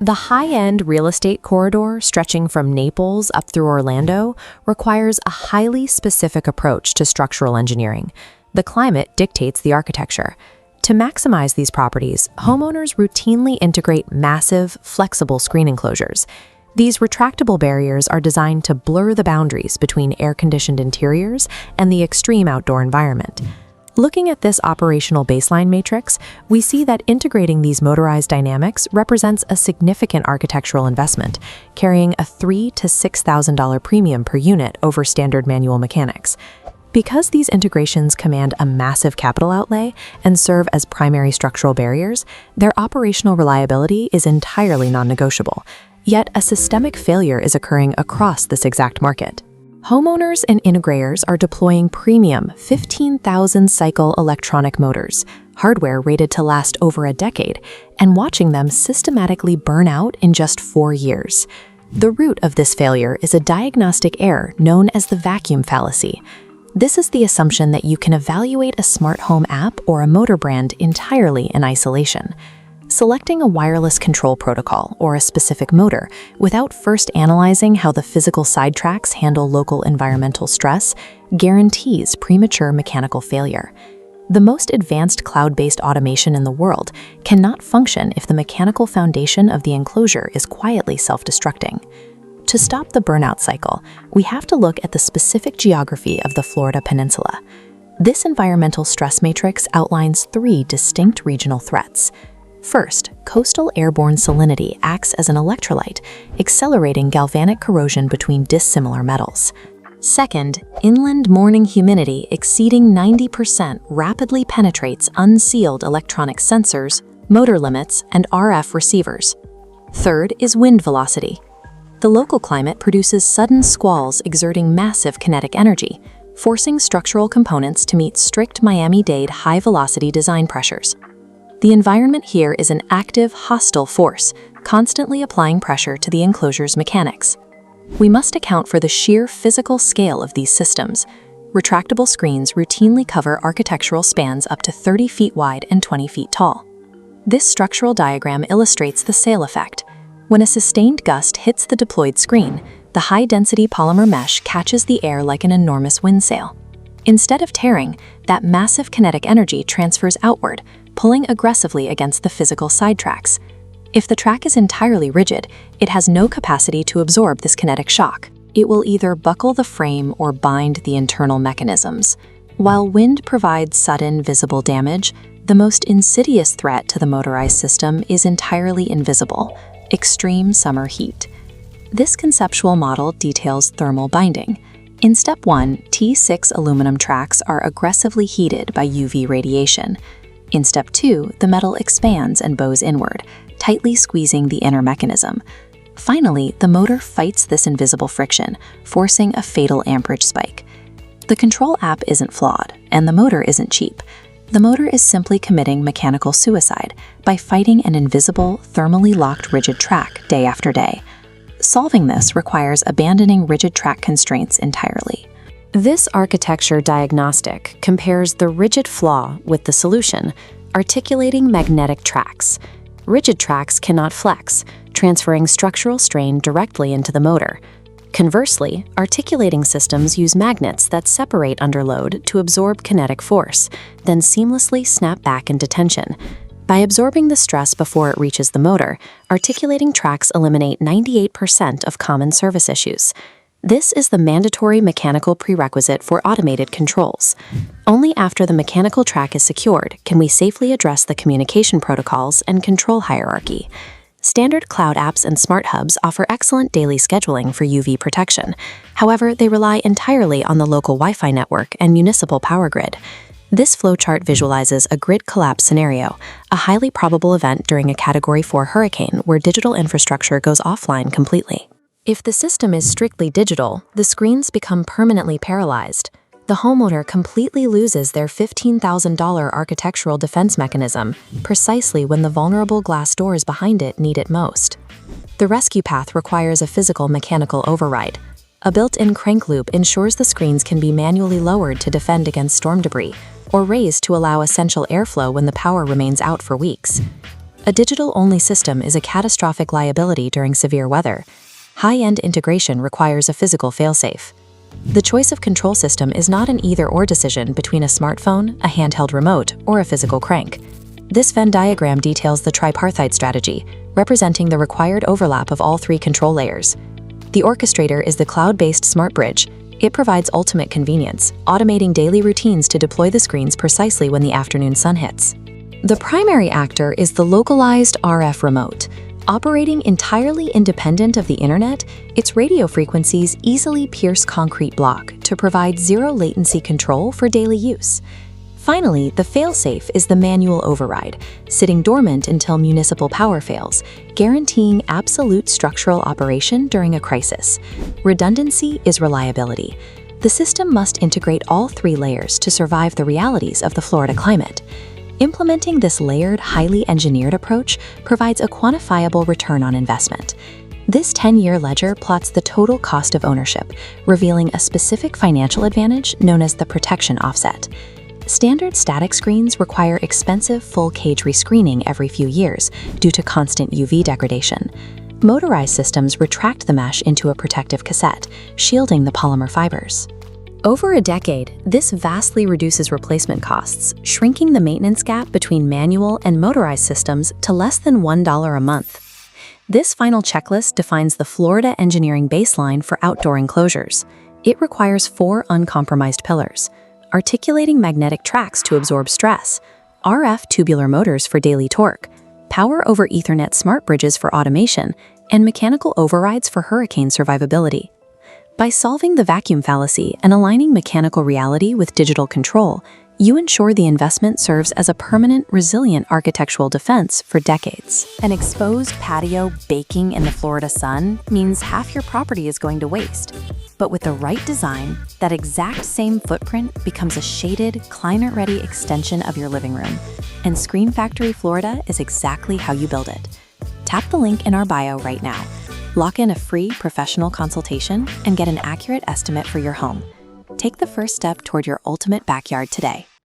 The high-end real estate corridor stretching from Naples up through Orlando requires a highly specific approach to structural engineering. The climate dictates the architecture. To maximize these properties, homeowners routinely integrate massive, flexible screen enclosures. These retractable barriers are designed to blur the boundaries between air-conditioned interiors and the extreme outdoor environment. Looking at this operational baseline matrix, we see that integrating these motorized dynamics represents a significant architectural investment, carrying a $3,000 to $6,000 premium per unit over standard manual mechanics. Because these integrations command a massive capital outlay and serve as primary structural barriers, their operational reliability is entirely non-negotiable. Yet a systemic failure is occurring across this exact market. Homeowners and integrators are deploying premium 15,000-cycle electronic motors, hardware rated to last over a decade, and watching them systematically burn out in just 4 years. The root of this failure is a diagnostic error known as the vacuum fallacy. This is the assumption that you can evaluate a smart home app or a motor brand entirely in isolation. Selecting a wireless control protocol or a specific motor without first analyzing how the physical sidetracks handle local environmental stress guarantees premature mechanical failure. The most advanced cloud-based automation in the world cannot function if the mechanical foundation of the enclosure is quietly self-destructing. To stop the burnout cycle, we have to look at the specific geography of the Florida Peninsula. This environmental stress matrix outlines 3 distinct regional threats. First, coastal airborne salinity acts as an electrolyte, accelerating galvanic corrosion between dissimilar metals. Second, inland morning humidity exceeding 90% rapidly penetrates unsealed electronic sensors, motor limits, and RF receivers. Third is wind velocity. The local climate produces sudden squalls exerting massive kinetic energy, forcing structural components to meet strict Miami-Dade high-velocity design pressures. The environment here is an active, hostile force, constantly applying pressure to the enclosure's mechanics. We must account for the sheer physical scale of these systems. Retractable screens routinely cover architectural spans up to 30 feet wide and 20 feet tall. This structural diagram illustrates the sail effect. When a sustained gust hits the deployed screen, the high-density polymer mesh catches the air like an enormous wind sail. Instead of tearing, that massive kinetic energy transfers outward, pulling aggressively against the physical sidetracks. If the track is entirely rigid, it has no capacity to absorb this kinetic shock. It will either buckle the frame or bind the internal mechanisms. While wind provides sudden, visible damage, the most insidious threat to the motorized system is entirely invisible: extreme summer heat. This conceptual model details thermal binding. In Step 1, T6 aluminum tracks are aggressively heated by UV radiation. In Step 2, the metal expands and bows inward, tightly squeezing the inner mechanism. Finally, the motor fights this invisible friction, forcing a fatal amperage spike. The control app isn't flawed, and the motor isn't cheap. The motor is simply committing mechanical suicide by fighting an invisible, thermally locked rigid track day after day. Solving this requires abandoning rigid track constraints entirely. This architecture diagnostic compares the rigid flaw with the solution, articulating magnetic tracks. Rigid tracks cannot flex, transferring structural strain directly into the motor. Conversely, articulating systems use magnets that separate under load to absorb kinetic force, then seamlessly snap back into tension. By absorbing the stress before it reaches the motor, articulating tracks eliminate 98% of common service issues. This is the mandatory mechanical prerequisite for automated controls. Only after the mechanical track is secured can we safely address the communication protocols and control hierarchy. Standard cloud apps and smart hubs offer excellent daily scheduling for UV protection. However, they rely entirely on the local Wi-Fi network and municipal power grid. This flowchart visualizes a grid collapse scenario, a highly probable event during a Category 4 hurricane where digital infrastructure goes offline completely. If the system is strictly digital, the screens become permanently paralyzed. The homeowner completely loses their $15,000 architectural defense mechanism precisely when the vulnerable glass doors behind it need it most. The rescue path requires a physical mechanical override. A built-in crank loop ensures the screens can be manually lowered to defend against storm debris, or raised to allow essential airflow when the power remains out for weeks. A digital-only system is a catastrophic liability during severe weather. High-end integration requires a physical failsafe. The choice of control system is not an either-or decision between a smartphone, a handheld remote, or a physical crank. This Venn diagram details the tripartite strategy, representing the required overlap of all three control layers. The orchestrator is the cloud-based smart bridge. It provides ultimate convenience, automating daily routines to deploy the screens precisely when the afternoon sun hits. The primary actor is the localized RF remote. Operating entirely independent of the internet, its radio frequencies easily pierce concrete block to provide zero-latency control for daily use. Finally, the failsafe is the manual override, sitting dormant until municipal power fails, guaranteeing absolute structural operation during a crisis. Redundancy is reliability. The system must integrate all three layers to survive the realities of the Florida climate. Implementing this layered, highly engineered approach provides a quantifiable return on investment. This 10-year ledger plots the total cost of ownership, revealing a specific financial advantage known as the protection offset. Standard static screens require expensive full-cage rescreening every few years due to constant UV degradation. Motorized systems retract the mesh into a protective cassette, shielding the polymer fibers. Over a decade, this vastly reduces replacement costs, shrinking the maintenance gap between manual and motorized systems to less than $1 a month. This final checklist defines the Florida engineering baseline for outdoor enclosures. It requires 4 uncompromised pillars: articulating magnetic tracks to absorb stress, RF tubular motors for daily torque, power over Ethernet smart bridges for automation, and mechanical overrides for hurricane survivability. By solving the vacuum fallacy and aligning mechanical reality with digital control, you ensure the investment serves as a permanent, resilient architectural defense for decades. An exposed patio baking in the Florida sun means half your property is going to waste. But with the right design, that exact same footprint becomes a shaded, climate-ready extension of your living room. And Screen Factory Florida is exactly how you build it. Tap the link in our bio right now. Lock in a free professional consultation and get an accurate estimate for your home. Take the first step toward your ultimate backyard today.